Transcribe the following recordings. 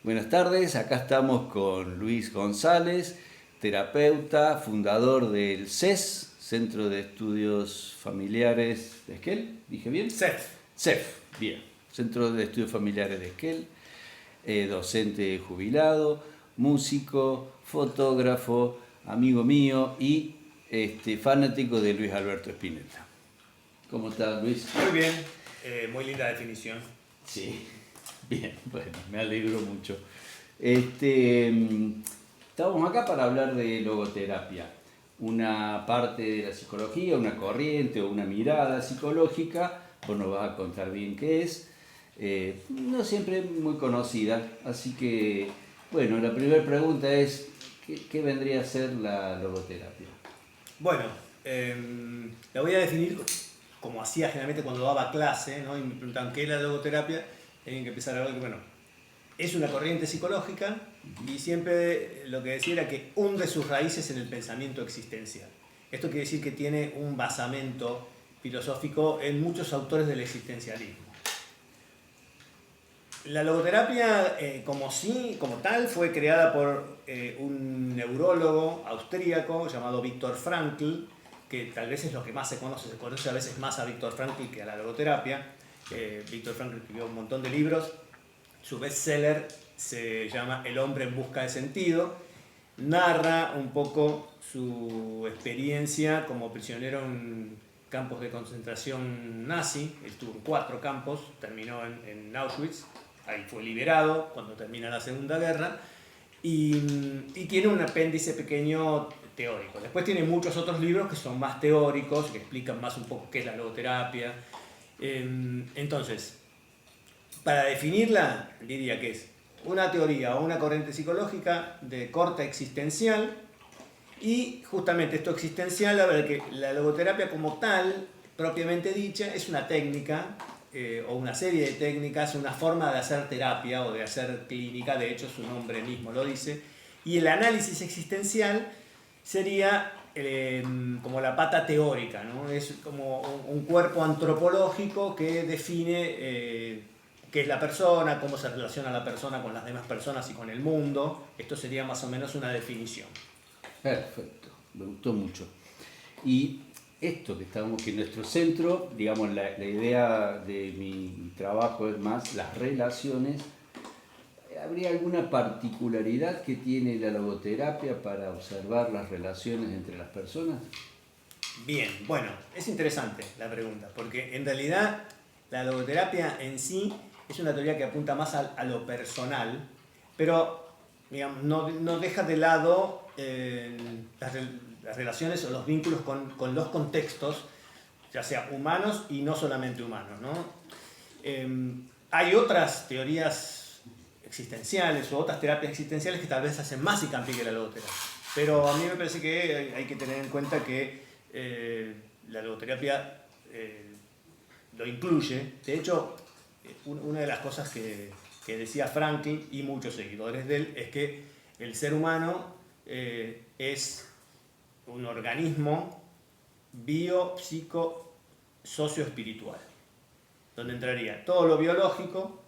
Buenas tardes, acá estamos con Luis González, terapeuta, fundador del CES, Centro de Estudios Familiares de Esquel, ¿dije bien? CEF. CEF, bien, Centro de Estudios Familiares de Esquel, docente jubilado, músico, fotógrafo, amigo mío y fanático de Luis Alberto Spinetta. ¿Cómo estás, Luis? Muy bien, muy linda definición. Sí, bien, bueno, me alegro mucho. Estamos acá para hablar de logoterapia, una parte de la psicología, una corriente o una mirada psicológica, vos nos vas a contar bien qué es, no siempre muy conocida, así que, bueno, la primera pregunta es, ¿qué vendría a ser la logoterapia? Bueno, la voy a definir como hacía generalmente cuando daba clase, ¿no? Y me preguntaban qué es la logoterapia, tenían que empezar a hablar que, bueno, es una corriente psicológica y siempre lo que decía era que hunde sus raíces en el pensamiento existencial. Esto quiere decir que tiene un basamento filosófico en muchos autores del existencialismo. La logoterapia, como tal, fue creada por un neurólogo austríaco llamado Viktor Frankl, que tal vez es lo que más se conoce a veces más a Viktor Frankl que a la logoterapia. Viktor Frankl escribió un montón de libros, su bestseller se llama El hombre en busca de sentido, narra un poco su experiencia como prisionero en campos de concentración nazi. Estuvo en 4 campos, terminó en Auschwitz, ahí fue liberado cuando termina la Segunda Guerra, y tiene un apéndice pequeño teórico. Después tiene muchos otros libros que son más teóricos, que explican más un poco qué es la logoterapia. Entonces, para definirla, diría que es una teoría o una corriente psicológica de corte existencial, y justamente esto existencial, a ver, que la logoterapia como tal, propiamente dicha, es una técnica o una serie de técnicas, una forma de hacer terapia o de hacer clínica, de hecho su nombre mismo lo dice, y el análisis existencial sería como la pata teórica, ¿no? Es como un cuerpo antropológico que define qué es la persona, cómo se relaciona la persona con las demás personas y con el mundo. Esto sería más o menos una definición. Perfecto, me gustó mucho. Y esto que en nuestro centro, digamos, la idea de mi trabajo es más las relaciones. ¿Habría alguna particularidad que tiene la logoterapia para observar las relaciones entre las personas? Bien, bueno, es interesante la pregunta, porque en realidad la logoterapia en sí es una teoría que apunta más a lo personal, pero digamos, no deja de lado las relaciones o los vínculos con los contextos, ya sea humanos y no solamente humanos, ¿no? Hay otras teorías existenciales o otras terapias existenciales que tal vez hacen más hincapié que la logoterapia, pero a mí me parece que hay que tener en cuenta que la logoterapia lo incluye. De hecho, una de las cosas que decía Frankl y muchos seguidores de él es que el ser humano es un organismo bio, psico, socioespiritual, donde entraría todo lo biológico,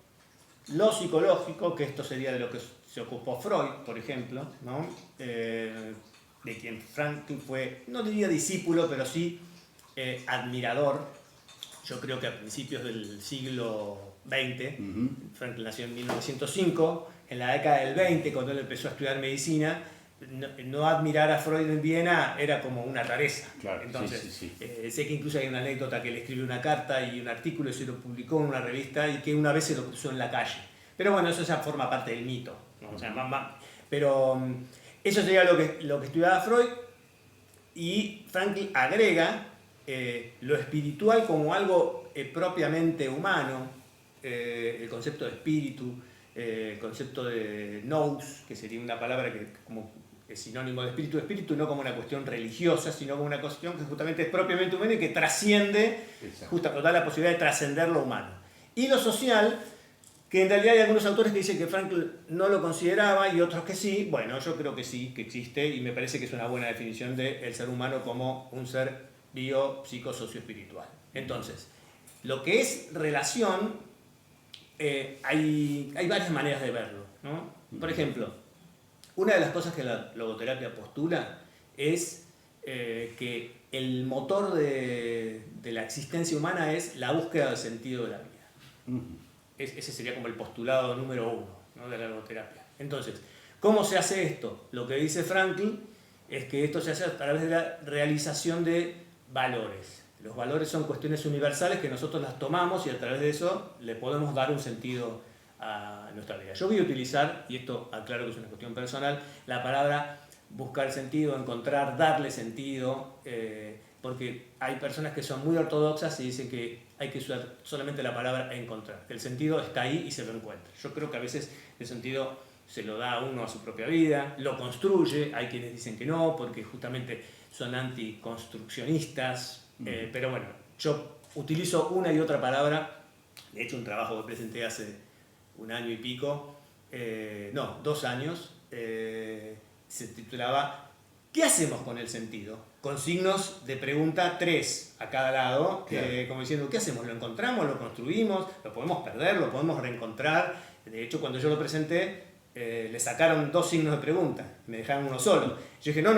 lo psicológico, que esto sería de lo que se ocupó Freud, por ejemplo, ¿no? De quien Frankl fue, no diría discípulo, pero sí admirador. Yo creo que a principios del siglo XX, Frankl nació en 1905, en la década del 20, cuando él empezó a estudiar medicina, no admirar a Freud en Viena era como una rareza. Claro, entonces, sí. sé que incluso hay una anécdota que le escribió una carta y un artículo y se lo publicó en una revista y que una vez se lo cruzó en la calle. Pero bueno, eso ya forma parte del mito, ¿no? O sea, pero eso sería lo que estudiaba Freud, y Frankl agrega lo espiritual como algo propiamente humano, el concepto de espíritu, el concepto de nous, que sería una palabra que como es sinónimo de espíritu, no como una cuestión religiosa, sino como una cuestión que justamente es propiamente humana y que trasciende, da la posibilidad de trascender lo humano. Y lo social, que en realidad hay algunos autores que dicen que Frankl no lo consideraba y otros que sí. Bueno, yo creo que sí, que existe, y me parece que es una buena definición del ser humano como un ser bio, psico, socio, espiritual. Entonces, lo que es relación hay varias maneras de verlo, ¿no? Por ejemplo, una de las cosas que la logoterapia postula es que el motor de la existencia humana es la búsqueda del sentido de la vida. Ese sería como el postulado número uno, ¿no?, de la logoterapia. Entonces, ¿cómo se hace esto? Lo que dice Frankl es que esto se hace a través de la realización de valores. Los valores son cuestiones universales que nosotros las tomamos y a través de eso le podemos dar un sentido a nuestra vida. Yo voy a utilizar, y esto aclaro que es una cuestión personal, la palabra buscar sentido, encontrar, darle sentido, porque hay personas que son muy ortodoxas y dicen que hay que usar solamente la palabra encontrar, que el sentido está ahí y se lo encuentra. Yo creo que a veces el sentido se lo da a uno a su propia vida, lo construye, hay quienes dicen que no, porque justamente son anticonstruccionistas, pero bueno, yo utilizo una y otra palabra. De hecho, un trabajo que presenté hace 1 año y pico, 2 años, se titulaba ¿Qué hacemos con el sentido? Con signos de pregunta 3 a cada lado, claro. Como diciendo, ¿qué hacemos? ¿Lo encontramos? ¿Lo construimos? ¿Lo podemos perder? ¿Lo podemos reencontrar? De hecho, cuando yo lo presenté, le sacaron 2 signos de pregunta, me dejaron uno solo. Yo dije, no,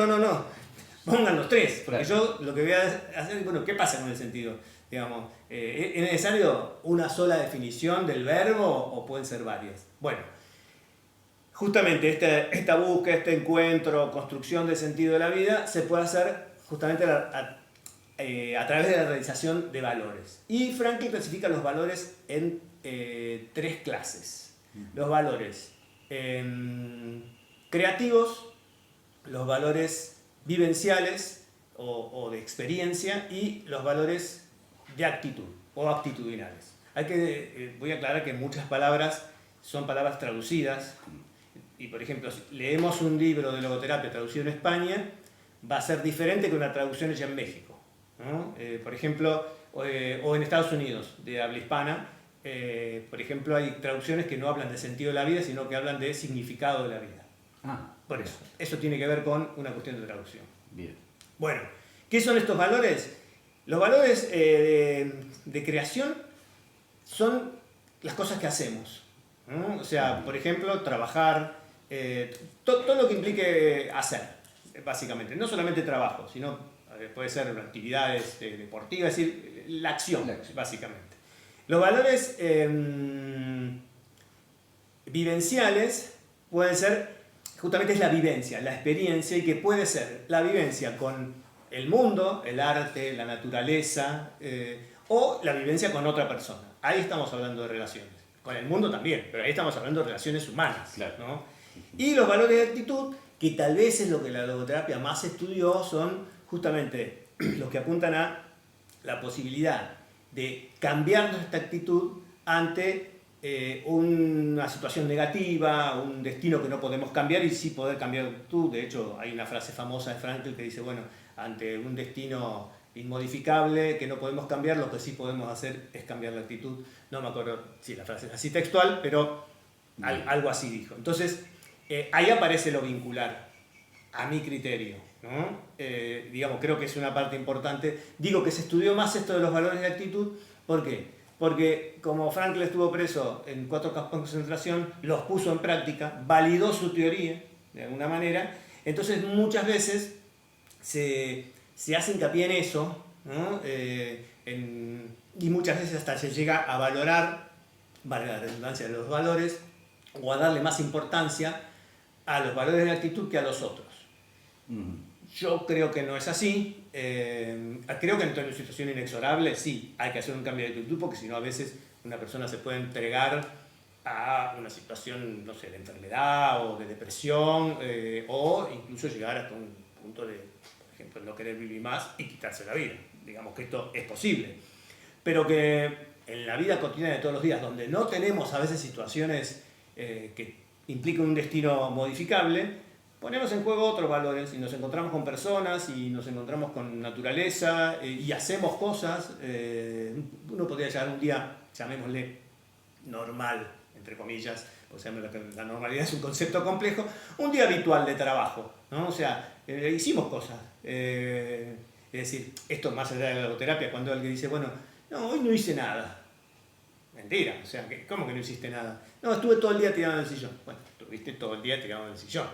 pongan los 3, porque yo lo que voy a hacer es, bueno, ¿qué pasa con el sentido? Digamos, ¿es necesario una sola definición del verbo o pueden ser varias? Bueno, justamente esta búsqueda, este encuentro, construcción del sentido de la vida se puede hacer justamente a través de la realización de valores. Y Frankl clasifica los valores en 3 clases. Los valores creativos, los valores vivenciales o de experiencia y los valores de actitud o actitudinales. Voy a aclarar que muchas palabras son palabras traducidas y, por ejemplo, si leemos un libro de logoterapia traducido en España, va a ser diferente que una traducción hecha en México, ¿no? Por ejemplo, o en Estados Unidos, de habla hispana, por ejemplo, hay traducciones que no hablan de sentido de la vida, sino que hablan de significado de la vida. Por eso tiene que ver con una cuestión de traducción. Bien. Bueno, ¿qué son estos valores? Los valores de creación son las cosas que hacemos, ¿no? O sea, por ejemplo, trabajar, todo lo que implique hacer, básicamente. No solamente trabajo, sino puede ser actividades deportivas, es decir, la acción, básicamente. Los valores vivenciales pueden ser, justamente es la vivencia, la experiencia, y que puede ser la vivencia con el mundo, el arte, la naturaleza, o la vivencia con otra persona. Ahí estamos hablando de relaciones. Con el mundo también, pero ahí estamos hablando de relaciones humanas, claro, ¿no? Y los valores de actitud, que tal vez es lo que la logoterapia más estudió, son justamente los que apuntan a la posibilidad de cambiar nuestra actitud ante una situación negativa, un destino que no podemos cambiar, y sí poder cambiar de actitud. De hecho, hay una frase famosa de Frankl que dice, bueno, ante un destino inmodificable que no podemos cambiar, lo que sí podemos hacer es cambiar la actitud. No me acuerdo si la frase es así textual, pero algo así dijo. Entonces, ahí aparece lo vincular, a mi criterio, ¿no? Digamos, creo que es una parte importante. Digo que se estudió más esto de los valores de actitud. ¿Por qué? Porque como Frankl estuvo preso en 4 campos de concentración, los puso en práctica, validó su teoría de alguna manera. Entonces muchas veces se hace hincapié en eso, ¿no? Y muchas veces hasta se llega a valorar, vale la redundancia, de los valores, o a darle más importancia a los valores de actitud que a los otros. Yo creo que no es así. Creo que en una situación inexorable sí hay que hacer un cambio de actitud, porque si no a veces una persona se puede entregar a una situación, no sé, de enfermedad o de depresión, o incluso llegar hasta un punto de, por ejemplo, no querer vivir más y quitarse la vida. Digamos que esto es posible. Pero que en la vida cotidiana de todos los días, donde no tenemos a veces situaciones que implican un destino modificable, ponemos en juego otros valores y nos encontramos con personas y nos encontramos con naturaleza y hacemos cosas. Uno podría llegar un día, llamémosle normal, entre comillas, o sea, la normalidad es un concepto complejo, un día habitual de trabajo, ¿no? O sea, hicimos cosas. Es decir, esto más allá de la logoterapia, cuando alguien dice, bueno, no, hoy no hice nada. Mentira, o sea, ¿cómo que no hiciste nada? No, estuve todo el día tirado en el sillón. Bueno, estuviste todo el día tirado en el sillón.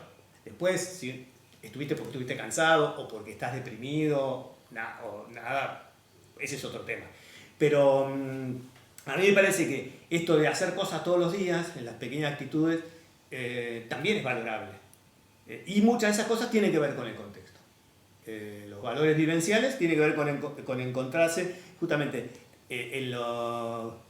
Después, si estuviste porque estuviste cansado o porque estás deprimido o nada, ese es otro tema. Pero a mí me parece que esto de hacer cosas todos los días, en las pequeñas actitudes, también es valorable. Y muchas de esas cosas tienen que ver con el contexto. Los valores vivenciales tienen que ver con encontrarse justamente en lo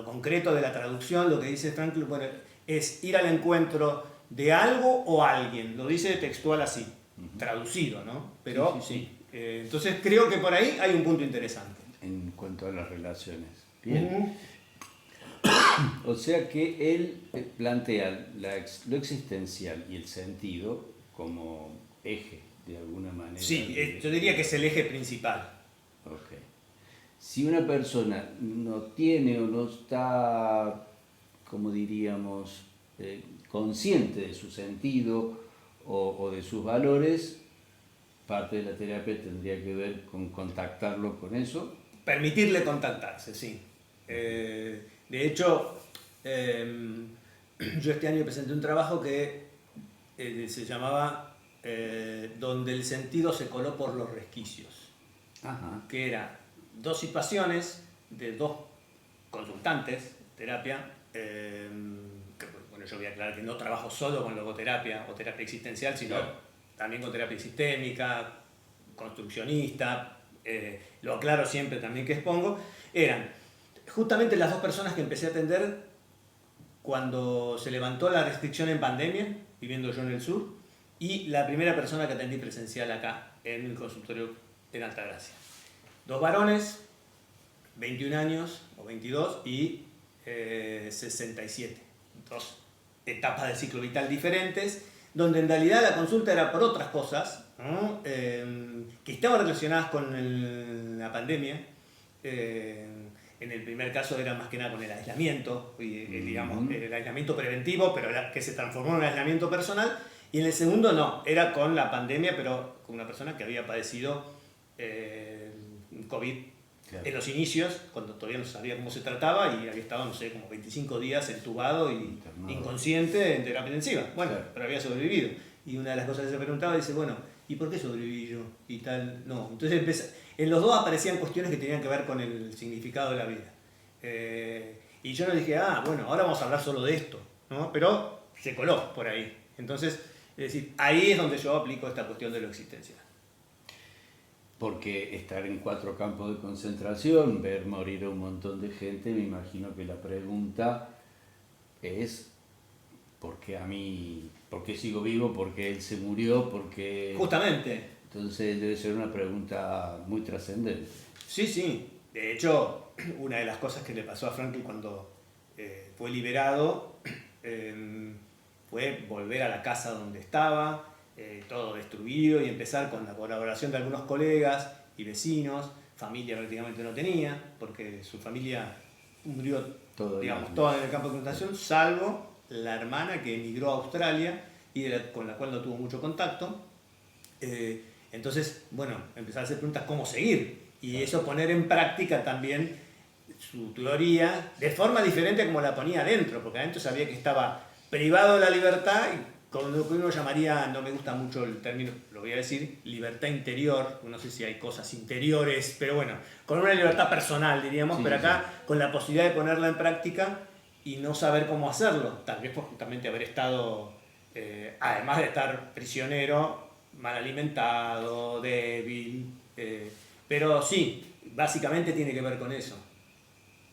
concreto de la traducción. Lo que dice Frankl, bueno, es ir al encuentro de algo o alguien. Lo dice textual así, traducido, ¿no? Pero sí. Entonces creo que por ahí hay un punto interesante. En cuanto a las relaciones. Bien. O sea que él plantea lo existencial y el sentido como eje, de alguna manera. Sí, yo diría que es el eje principal. Ok. Si una persona no tiene o no está, como diríamos, consciente de su sentido o de sus valores, parte de la terapia tendría que ver con contactarlo con eso. Permitirle contactarse, sí. De hecho, yo este año presenté un trabajo que se llamaba Donde el sentido se coló por los resquicios. Ajá. Que era 2 situaciones de 2 consultantes de terapia. Bueno, yo voy a aclarar que no trabajo solo con logoterapia o terapia existencial, sino también con terapia sistémica, construccionista. Lo aclaro siempre también que expongo. Eran justamente las 2 personas que empecé a atender cuando se levantó la restricción en pandemia, viviendo yo en el sur, y la primera persona que atendí presencial acá en el consultorio en Altagracia. 2 varones, 21 años o 22 y 67. 2 etapas del ciclo vital diferentes, donde en realidad la consulta era por otras cosas, ¿no? Que estaban relacionadas con la pandemia. En el primer caso era más que nada con el aislamiento, digamos, el aislamiento preventivo, pero que se transformó en un aislamiento personal. Y en el segundo no, era con la pandemia, pero con una persona que había padecido COVID en los inicios, cuando todavía no sabía cómo se trataba y había estado, no sé, como 25 días entubado y inconsciente en terapia intensiva. Bueno, pero había sobrevivido. Y una de las cosas que se preguntaba, dice, bueno, ¿y por qué sobreviví yo? Y tal, no. Entonces en los 2 aparecían cuestiones que tenían que ver con el significado de la vida. Y yo no dije, bueno, ahora vamos a hablar solo de esto, ¿no? Pero se coló por ahí. Entonces, es decir, ahí es donde yo aplico esta cuestión de lo existencial. Porque estar en 4 campos de concentración, ver morir a un montón de gente, me imagino que la pregunta es ¿por qué a mí? ¿Por qué sigo vivo? ¿Por qué él se murió? ¿Por qué? Justamente. Entonces debe ser una pregunta muy trascendente. Sí, sí. De hecho, una de las cosas que le pasó a Frankl cuando fue liberado fue volver a la casa donde estaba, todo destruido, y empezar con la colaboración de algunos colegas y vecinos. Familia prácticamente no tenía, porque su familia murió, digamos, toda en el campo de concentración, salvo la hermana que emigró a Australia y con la cual no tuvo mucho contacto. Entonces, bueno, empezar a hacer preguntas cómo seguir, y eso poner en práctica también su teoría de forma diferente como la ponía adentro, porque adentro sabía que estaba privado de la libertad y con lo que uno llamaría, no me gusta mucho el término, lo voy a decir, libertad interior, no sé si hay cosas interiores, pero bueno, con una libertad personal diríamos, sí, pero acá sí, con la posibilidad de ponerla en práctica y no saber cómo hacerlo, tal vez por justamente haber estado, además de estar prisionero, mal alimentado, débil, pero sí, básicamente tiene que ver con eso.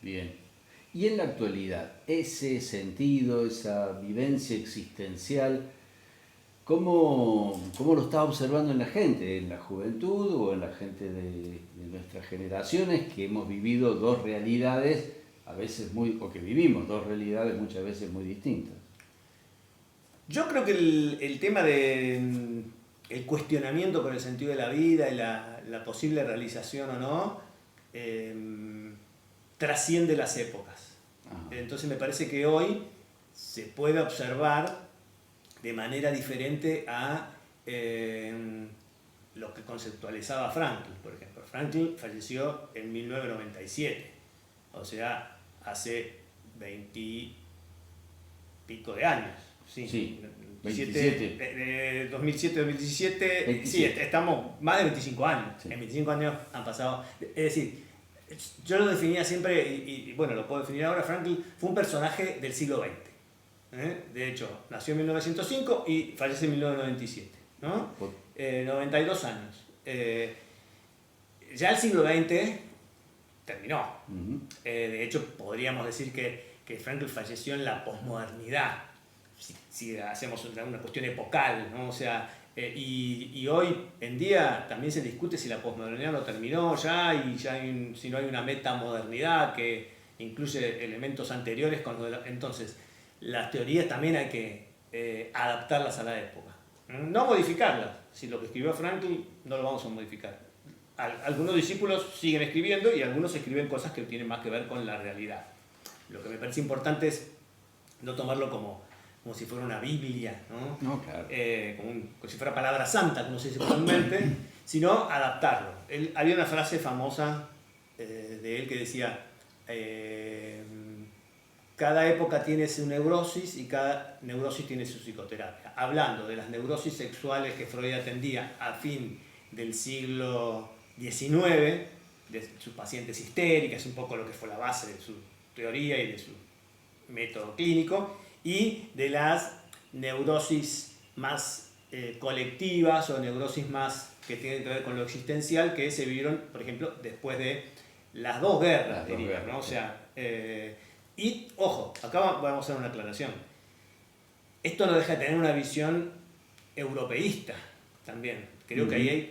Bien. Y en la actualidad, ese sentido, esa vivencia existencial, ¿cómo lo estás observando en la gente, en la juventud o en la gente de nuestras generaciones que hemos vivido 2 realidades, a veces o que vivimos 2 realidades muchas veces muy distintas? Yo creo que el tema de el cuestionamiento por el sentido de la vida y la posible realización o no, trasciende las épocas. Entonces me parece que hoy se puede observar de manera diferente a lo que conceptualizaba Frankl. Por ejemplo, Frankl falleció en 1997, o sea, hace 20 y pico de años. Sí, 2007-2017, sí, estamos más de 25 años. Sí. En 25 años han pasado. Es decir, yo lo definía siempre, y bueno, lo puedo definir ahora, Frankl fue un personaje del siglo XX. De hecho, nació en 1905 y fallece en 1997. ¿No? 92 años. Ya el siglo XX terminó. De hecho, podríamos decir que Frankl falleció en la posmodernidad, si hacemos una cuestión epocal, ¿no? O sea, y hoy en día también se discute si la posmodernidad no terminó ya, y si no hay una metamodernidad que incluye elementos anteriores. Entonces, las teorías también hay que adaptarlas a la época. No modificarlas. Si lo que escribió Frankl no lo vamos a modificar. Algunos discípulos siguen escribiendo y algunos escriben cosas que tienen más que ver con la realidad. Lo que me parece importante es no tomarlo como si fuera una Biblia, ¿no? No, claro. Como si fuera palabra santa, como se dice comúnmente, sino adaptarlo. Había una frase famosa de él que decía: cada época tiene su neurosis y cada neurosis tiene su psicoterapia. Hablando de las neurosis sexuales que Freud atendía a fin del siglo XIX, de sus pacientes histéricas, un poco lo que fue la base de su teoría y de su método clínico, y de las neurosis más colectivas o neurosis más que tienen que ver con lo existencial, que se vivieron, por ejemplo, después de las dos guerras, ¿no? O sea, y, ojo, acá vamos a hacer una aclaración. Esto no deja de tener una visión europeísta también. Creo que ahí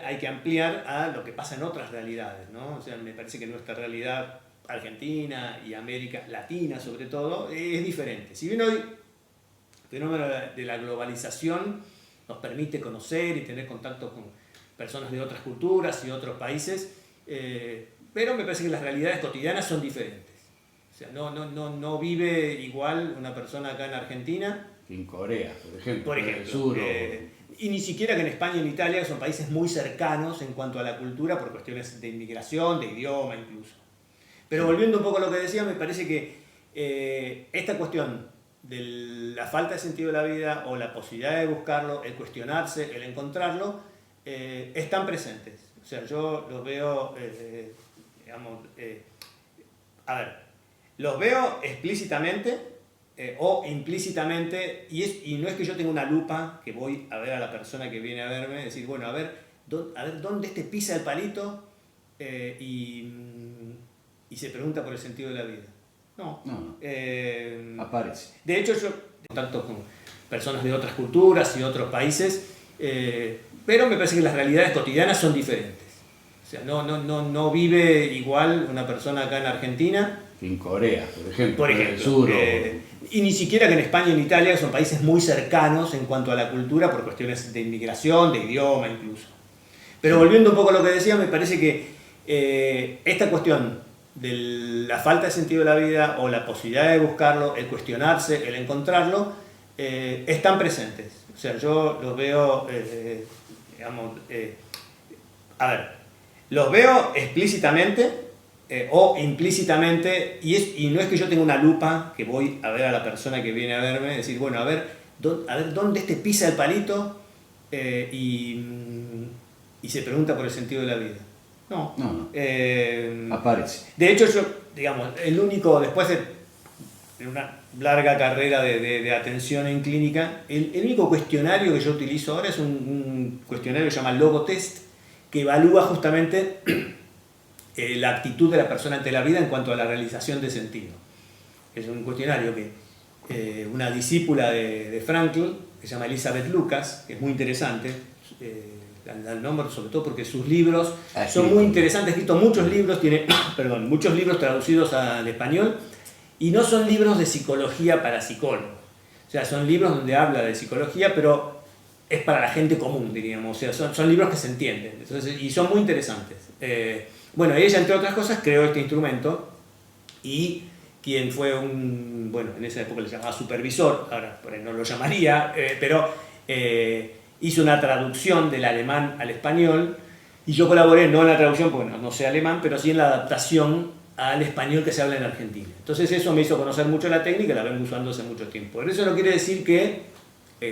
hay que ampliar a lo que pasa en otras realidades, ¿no? O sea, me parece que nuestra realidad argentina y América Latina, sobre todo, es diferente. Si bien hoy el fenómeno de la globalización nos permite conocer y tener contacto con personas de otras culturas y otros países, pero me parece que las realidades cotidianas son diferentes. O sea, no vive igual una persona acá en Argentina que en Corea, por ejemplo, el sur. Y ni siquiera que en España y en Italia, que son países muy cercanos en cuanto a la cultura por cuestiones de inmigración, de idioma incluso. Pero volviendo un poco a lo que decía, me parece que esta cuestión de la falta de sentido de la vida o la posibilidad de buscarlo, el cuestionarse, el encontrarlo, están presentes. O sea, yo los veo, los veo explícitamente o implícitamente, y no es que yo tenga una lupa que voy a ver a la persona que viene a verme, decir, bueno, a ver dónde pisa el palito y se pregunta por el sentido de la vida. No. Aparece. De hecho, yo contacto con personas de otras culturas y otros países, pero me parece que las realidades cotidianas son diferentes. O sea, no vive igual una persona acá en Argentina que en Corea, por ejemplo, el sur. Y ni siquiera que en España y en Italia, que son países muy cercanos en cuanto a la cultura por cuestiones de inmigración, de idioma incluso. Pero volviendo un poco a lo que decía, me parece que esta cuestión de la falta de sentido de la vida o la posibilidad de buscarlo, el cuestionarse, el encontrarlo, están presentes. O sea, yo los veo, los veo explícitamente o implícitamente, y no es que yo tenga una lupa que voy a ver a la persona que viene a verme, decir, bueno, a ver dónde pisa el palito y se pregunta por el sentido de la vida. No. Aparece. De hecho, yo, el único, después de una larga carrera de atención en clínica, el único cuestionario que yo utilizo ahora es un cuestionario que se llama Logotest, que evalúa justamente la actitud de la persona ante la vida en cuanto a la realización de sentido. Es un cuestionario que una discípula de Frankl, que se llama Elizabeth Lucas, que es muy interesante, da el nombre sobre todo porque sus libros son muy interesantes, ha escrito muchos libros, tiene muchos libros traducidos al español, y no son libros de psicología para psicólogos. O sea, son libros donde habla de psicología, pero es para la gente común, diríamos. O sea, son libros que se entienden. Entonces, y son muy interesantes. Bueno, ella, entre otras cosas, creó este instrumento, y quien fue en esa época le llamaba supervisor, ahora por ahí no lo llamaría, pero hizo una traducción del alemán al español, y yo colaboré no en la traducción, porque no sé alemán, pero sí en la adaptación al español que se habla en Argentina. Entonces eso me hizo conocer mucho la técnica y la vengo usando hace mucho tiempo. Pero eso no quiere decir que,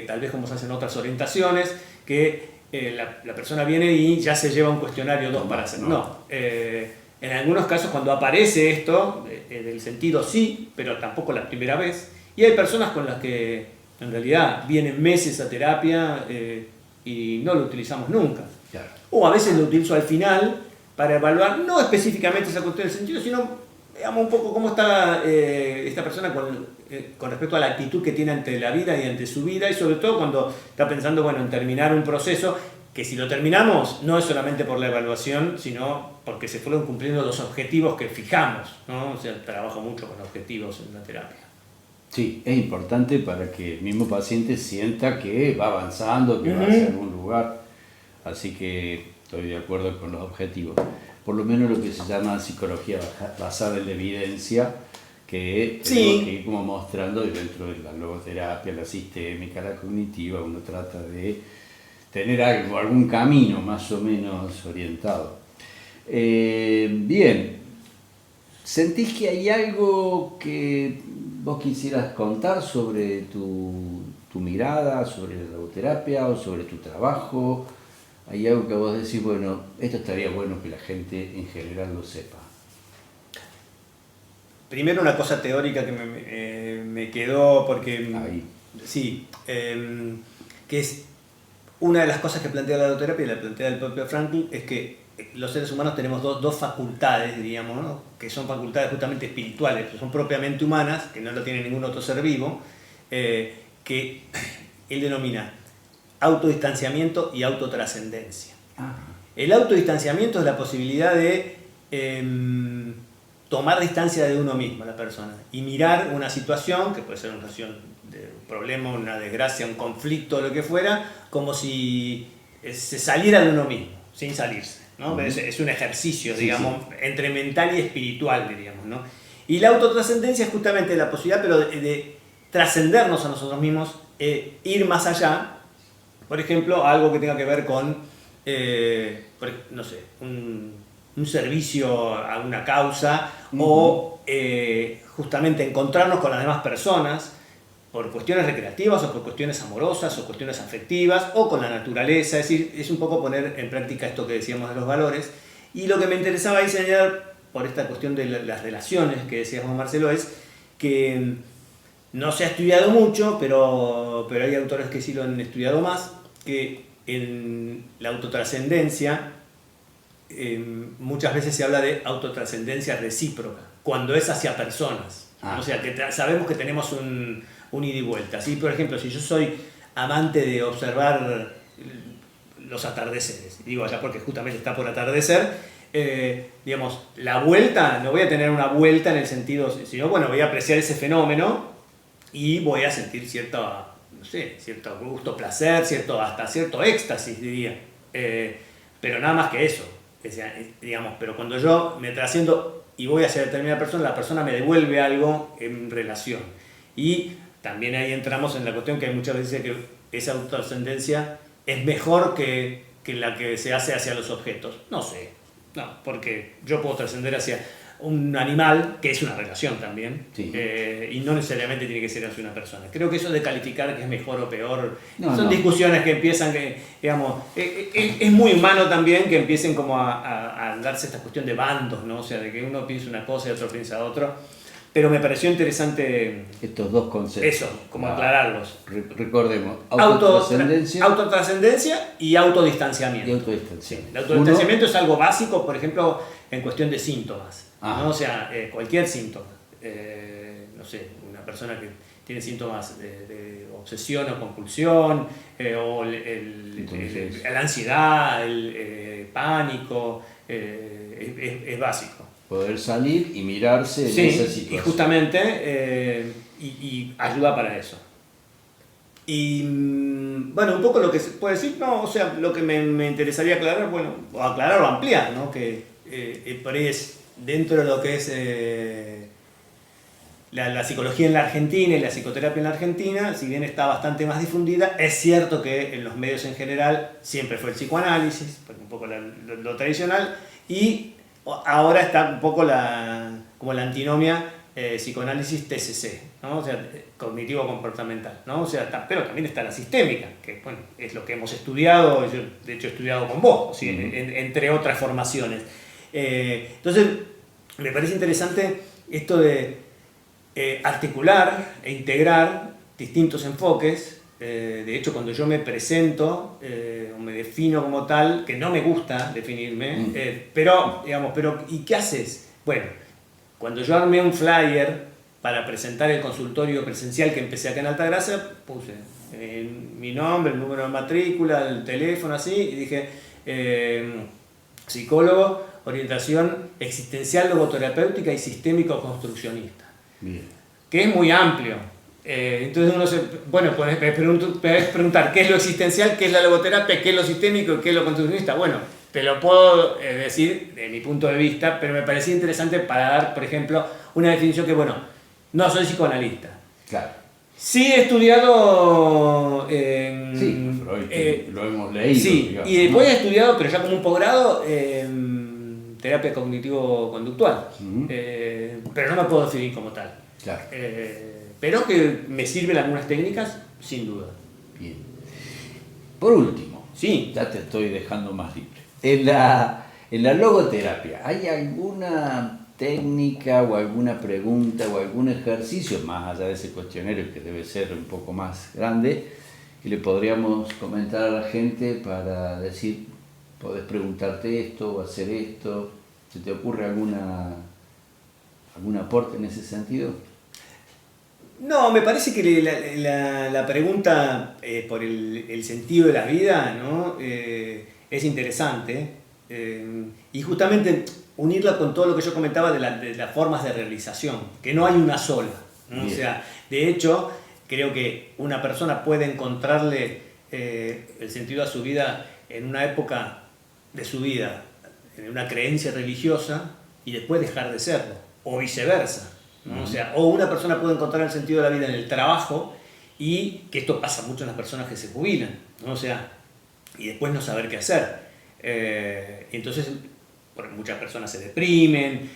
tal vez como se hacen otras orientaciones, que la persona viene y ya se lleva un cuestionario 2 para hacer. No. En algunos casos cuando aparece esto, del sentido sí, pero tampoco la primera vez. Y hay personas con las que en realidad vienen meses a terapia y no lo utilizamos nunca. Claro. O a veces lo utilizo al final para evaluar, no específicamente esa cuestión del sentido, sino digamos, un poco cómo está esta persona con respecto a la actitud que tiene ante la vida y ante su vida, y sobre todo cuando está pensando bueno, en terminar un proceso, que si lo terminamos no es solamente por la evaluación, sino porque se fueron cumpliendo los objetivos que fijamos, ¿no? O sea, trabajo mucho con objetivos en la terapia. Sí, es importante para que el mismo paciente sienta que va avanzando, que va hacia algún lugar. Así que estoy de acuerdo con los objetivos. Por lo menos lo que se llama psicología basada en la evidencia, que tenemos que ir como mostrando dentro de la logoterapia, la sistémica, la cognitiva, uno trata de tener algún camino más o menos orientado. Bien, ¿sentís que hay algo que vos quisieras contar sobre tu mirada, sobre la logoterapia o sobre tu trabajo? ¿Hay algo que vos decís, bueno, esto estaría bueno que la gente en general lo sepa? Primero una cosa teórica que me quedó porque... Ahí. Sí, que es una de las cosas que plantea la logoterapia y la plantea el propio Frankl, es que los seres humanos tenemos dos facultades, diríamos, ¿no? Que son facultades justamente espirituales, que son propiamente humanas, que no lo tiene ningún otro ser vivo, que él denomina autodistanciamiento y autotrascendencia. El autodistanciamiento es la posibilidad de tomar distancia de uno mismo, la persona, y mirar una situación, que puede ser una situación de un problema, una desgracia, un conflicto, lo que fuera, como si se saliera de uno mismo, sin salirse, ¿no? Es un ejercicio, digamos, entre mental y espiritual, diríamos, ¿no? Y la autotrascendencia es justamente la posibilidad, pero de trascendernos a nosotros mismos, ir más allá. Por ejemplo, algo que tenga que ver con, no sé, un servicio a una causa o justamente encontrarnos con las demás personas por cuestiones recreativas o por cuestiones amorosas o cuestiones afectivas o con la naturaleza. Es decir, es un poco poner en práctica esto que decíamos de los valores. Y lo que me interesaba ahí señalar por esta cuestión de las relaciones que decíamos Marcelo es que no se ha estudiado mucho, pero hay autores que sí lo han estudiado más, que en la autotrascendencia muchas veces se habla de autotrascendencia recíproca, cuando es hacia personas. O sea, que sabemos que tenemos un ida y vuelta. ¿Sí? Por ejemplo, si yo soy amante de observar los atardeceres, digo allá porque justamente está por atardecer, digamos, la vuelta, no voy a tener una vuelta en el sentido, sino bueno, voy a apreciar ese fenómeno y voy a sentir cierto gusto, placer, hasta cierto éxtasis, diría. Pero nada más que eso. Digamos, pero cuando yo me trasciendo y voy hacia determinada persona, la persona me devuelve algo en relación. Y también ahí entramos en la cuestión que hay muchas veces que esa autotrascendencia es mejor que la que se hace hacia los objetos. No sé, no, porque yo puedo trascender hacia un animal, que es una relación también, y no necesariamente tiene que ser hacia una persona. Creo que eso de calificar que es mejor o peor, son discusiones que empiezan, digamos, es muy humano también que empiecen como a darse esta cuestión de bandos, ¿no? O sea, de que uno piensa una cosa y otro piensa otro. Pero me pareció interesante estos dos conceptos. Eso, como aclararlos. Recordemos, autotrascendencia y autodistanciamiento. Sí, el autodistanciamiento es algo básico, por ejemplo, en cuestión de síntomas. ¿No? O sea, cualquier síntoma. No sé, una persona que tiene síntomas de obsesión o compulsión, o la ansiedad, el pánico, es básico. Poder salir y mirarse en esa situación. Y justamente y ayuda para eso. Y bueno, un poco lo que se puede decir, no, o sea, lo que me interesaría aclarar, bueno, o aclarar o ampliar, ¿no? Que por ahí es dentro de lo que es la psicología en la Argentina y la psicoterapia en la Argentina, si bien está bastante más difundida, es cierto que en los medios en general siempre fue el psicoanálisis, un poco lo tradicional, y ahora está un poco como la antinomia psicoanálisis TCC, ¿no? O sea, cognitivo-comportamental, ¿no? O sea, pero también está la sistémica, que bueno, es lo que hemos estudiado, yo de hecho he estudiado con vos, ¿sí? Entre otras formaciones. Entonces, me parece interesante esto de articular e integrar distintos enfoques. De hecho, cuando yo me presento o me defino como tal, que no me gusta definirme, pero, digamos, ¿y qué haces? Bueno, cuando yo armé un flyer para presentar el consultorio presencial que empecé acá en Altagracia, puse mi nombre, el número de matrícula, el teléfono, así, y dije, psicólogo, orientación existencial, logoterapéutica y sistémico-construccionista. Bien. Que es muy amplio. Entonces uno puedes preguntar qué es lo existencial, qué es la logoterapia, qué es lo sistémico y qué es lo construccionista. Bueno, te lo puedo decir de mi punto de vista, pero me parecía interesante para dar, por ejemplo, una definición que, bueno, no soy psicoanalista. Claro. Sí he estudiado... sí, Freud, lo hemos leído. Sí, digamos, y después he estudiado, pero ya como un posgrado, terapia cognitivo-conductual. Pero no me puedo definir como tal. Claro. Pero que me sirven algunas técnicas, sin duda. Bien. Por último, sí, ya te estoy dejando más libre. En la logoterapia, ¿hay alguna técnica o alguna pregunta o algún ejercicio, más allá de ese cuestionario que debe ser un poco más grande, que le podríamos comentar a la gente para decir, podés preguntarte esto o hacer esto? ¿Se te ocurre algún aporte en ese sentido? No, me parece que la pregunta por el sentido de la vida, ¿no? Es interesante, y justamente unirla con todo lo que yo comentaba de las formas de realización, que no hay una sola, ¿no? O sea, de hecho, creo que una persona puede encontrarle el sentido a su vida en una época de su vida, en una creencia religiosa, y después dejar de serlo, o viceversa, ¿no? O sea, o una persona puede encontrar el sentido de la vida en el trabajo, y que esto pasa mucho en las personas que se jubilan, ¿no? O sea, y después no saber qué hacer. Entonces, muchas personas se deprimen.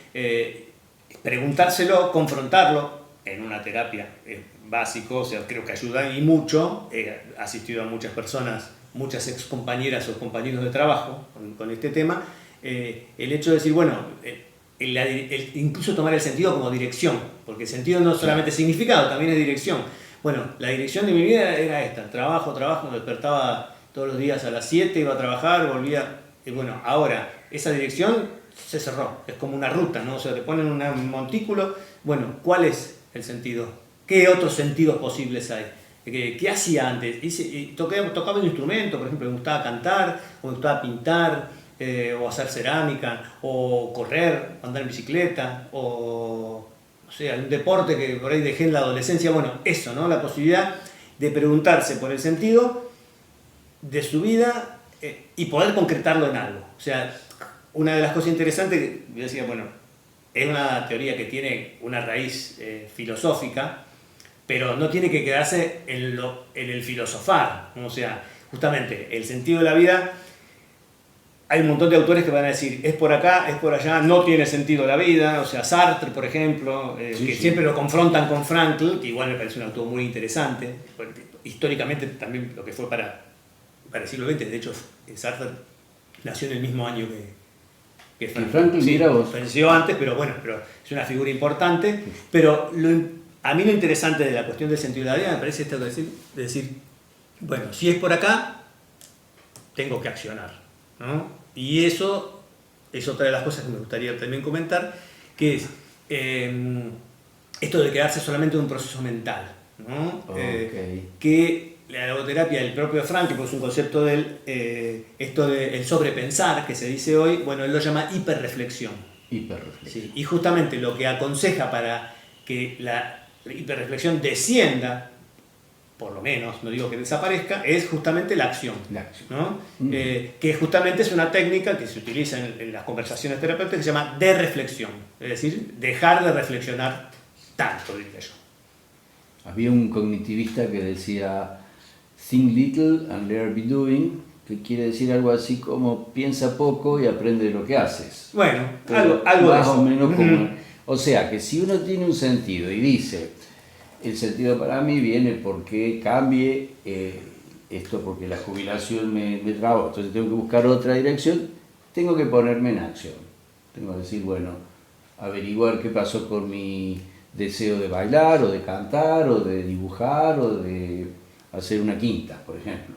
Preguntárselo, confrontarlo en una terapia es básico, o sea, creo que ayuda y mucho. He asistido a muchas personas, muchas ex compañeras o compañeros de trabajo con este tema. El hecho de decir, bueno, incluso tomar el sentido como dirección, porque el sentido no es solamente significado, también es dirección. Bueno, la dirección de mi vida era esta: trabajo, me despertaba todos los días a las 7, iba a trabajar, volvía, y bueno, ahora esa dirección se cerró, es como una ruta, ¿no? O sea, te ponen un montículo, bueno, ¿cuál es el sentido? ¿Qué otros sentidos posibles hay? ¿Qué hacía antes? Tocaba un instrumento, por ejemplo, me gustaba cantar, o me gustaba pintar, o hacer cerámica, o correr, andar en bicicleta, o no sé, algún deporte que por ahí dejé en la adolescencia. Bueno, eso, ¿no? La posibilidad de preguntarse por el sentido de su vida y poder concretarlo en algo. O sea, una de las cosas interesantes, yo decía, bueno, es una teoría que tiene una raíz filosófica, pero no tiene que quedarse en el filosofar, ¿no? O sea, justamente el sentido de la vida, hay un montón de autores que van a decir, es por acá, es por allá, no tiene sentido la vida. O sea, Sartre, por ejemplo, que siempre lo confrontan con Frankl, que igual me parece un autor muy interesante, históricamente también lo que fue para el siglo XX. De hecho, Sartre nació en el mismo año que Frankl. Sí, venció antes, pero bueno, es una figura importante. Pero a mí lo interesante de la cuestión del sentido de la vida me parece esto de decir, bueno, si es por acá, tengo que accionar, ¿no? Y eso es otra de las cosas que me gustaría también comentar, que es esto de quedarse solamente en un proceso mental, ¿no? Que la logoterapia, el propio Frankl, que es un concepto esto del sobrepensar, que se dice hoy, bueno, él lo llama hiperreflexión. Sí, y justamente lo que aconseja para que la hiperreflexión descienda, por lo menos, no digo que desaparezca, es justamente la acción. ¿No? Que justamente es una técnica que se utiliza en las conversaciones terapéuticas, que se llama de reflexión, es decir, dejar de reflexionar tanto, diría yo. Había un cognitivista que decía, think little and learn by doing, que quiere decir algo así como piensa poco y aprende de lo que haces. Bueno, Pero algo de más eso. o menos como... O sea, que si uno tiene un sentido y dice, el sentido para mí viene porque cambie esto, porque la jubilación me trabó, entonces tengo que buscar otra dirección, tengo que ponerme en acción. Tengo que decir, bueno, averiguar qué pasó con mi deseo de bailar, o de cantar, o de dibujar, o de hacer una quinta, por ejemplo.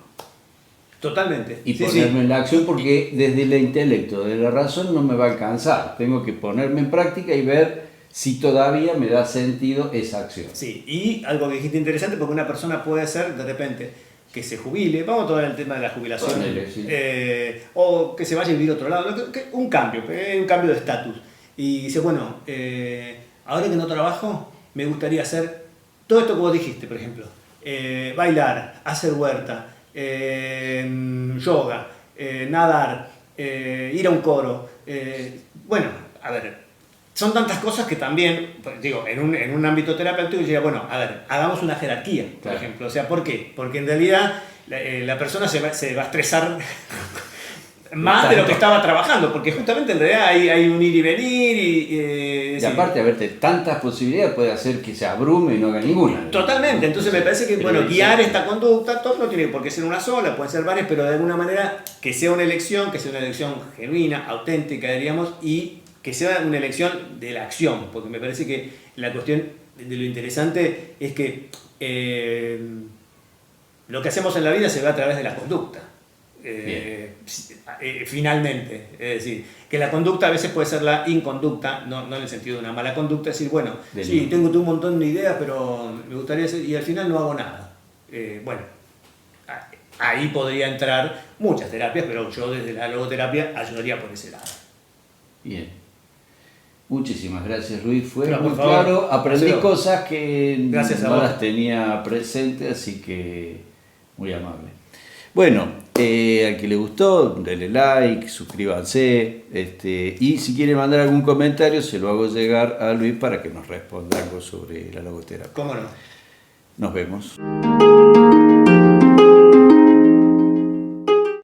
Totalmente. Y Sí, ponerme sí. en la acción, porque desde el intelecto, desde la razón, no me va a alcanzar. Tengo que ponerme en práctica y ver si todavía me da sentido esa acción. Sí, y algo que dijiste interesante, porque una persona puede ser de repente que se jubile, vamos a tomar el tema de la jubilación, Ponele, sí. o que se vaya a vivir a otro lado, un cambio de estatus. Y dice, bueno, ahora que no trabajo, me gustaría hacer todo esto que vos dijiste, por ejemplo, bailar, hacer huerta, yoga, nadar, ir a un coro. Bueno, a ver, son tantas cosas que también, pues, digo, en un ámbito terapéutico, yo diría, bueno, a ver, hagamos una jerarquía, por Claro. ejemplo. O sea, ¿por qué? Porque en realidad la persona se va a estresar más de lo que estaba trabajando, porque justamente en realidad hay un ir y venir Y aparte, a verte, tantas posibilidades puede hacer que se abrume y no haga ninguna. Totalmente, entonces me parece que, bueno, guiar esta conducta, todo no tiene por qué ser una sola, pueden ser varias, pero de alguna manera que sea una elección genuina, auténtica, diríamos, y que sea una elección de la acción, porque me parece que la cuestión de lo interesante es que lo que hacemos en la vida se ve a través de la conducta. Finalmente, es decir, que la conducta a veces puede ser la inconducta, no en el sentido de una mala conducta, es decir, bueno, sí, tengo un montón de ideas, pero me gustaría hacer, y al final no hago nada. Bueno, ahí podría entrar muchas terapias, pero yo desde la logoterapia ayudaría por ese lado. Bien. Muchísimas gracias, Luis. Fue pero, muy por favor, claro. Aprendí cosas que no las tenía presentes, así que muy amable. Bueno, al que le gustó, denle like, suscríbanse. Y si quiere mandar algún comentario, se lo hago llegar a Luis para que nos responda algo sobre la logoterapia. ¿Cómo no? Nos vemos.